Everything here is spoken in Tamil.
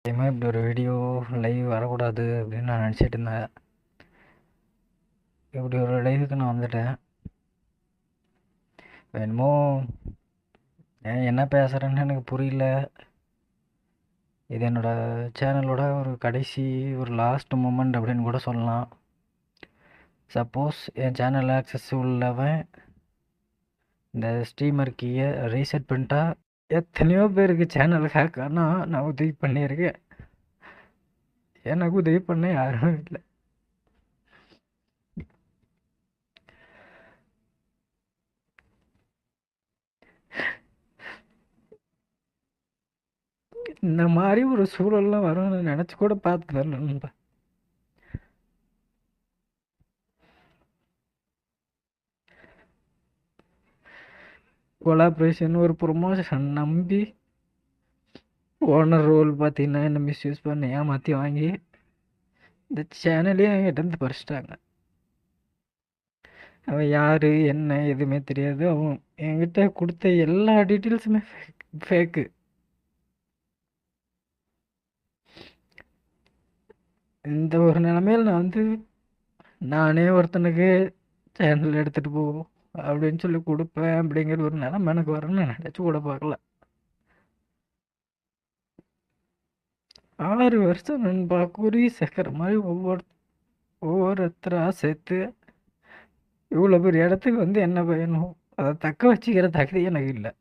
டைமாக இப்படி ஒரு வீடியோ லைவ் வரக்கூடாது அப்படின்னு நான் நினச்சிட்டு இருந்தேன். இப்படி ஒரு லைவுக்கு நான் வந்துட்டேன். என்னமோ என்ன பேசுகிறேன்னு எனக்கு புரியல. இது என்னோடய சேனலோட ஒரு கடைசி ஒரு லாஸ்ட் மூமெண்ட் அப்படின்னு கூட சொல்லலாம். சப்போஸ் என் சேனல் ஆக்சஸ் உள்ளவன் இந்த ஸ்ட்ரீமர் கீயை ரீசெட் பண்ணிட்டா எத்தனையோ பேருக்கு சேனல் ஹேக் ஆனால் நான் உதவி பண்ணியிருக்கேன். எனக்கு உதவி பண்ண யாரும் இல்லை. இந்த மாதிரி ஒரு சூழல்லாம் வரும்னு நினச்சி கூட பார்த்ததில்ல நண்பா. கொலாப்ரேஷன் ஒரு ப்ரொமோஷன் நம்பி ஓனர் ரோல் பார்த்தீங்கன்னா என்ன மிஸ்யூஸ் பண்ணி ஏமாற்றி வாங்கி இந்த சேனலே என்கிட்ட பறிச்சிட்டாங்க. அவன் யார் என்ன எதுவுமே தெரியாது. அவன் என்கிட்ட கொடுத்த எல்லா டீட்டெயில்ஸுமே ஃபேக்கு. இந்த ஒரு நிலமையில் நான் நானே ஒருத்தனுக்கு சேனல் எடுத்துகிட்டு போ அப்படின்னு சொல்லி கொடுப்பேன் அப்படிங்கிற ஒரு நிலமை எனக்கு வரும்னு நினச்சி கூட பார்க்கல. 6 வருஷம் நண்பா குறி சேர்க்குற மாதிரி ஒவ்வொருத்தராக சேர்த்து இவ்வளோ பெரிய இடத்துக்கு என்ன பயனும்? அதை தக்க வச்சுக்கிற தகுதி எனக்கு இல்லை.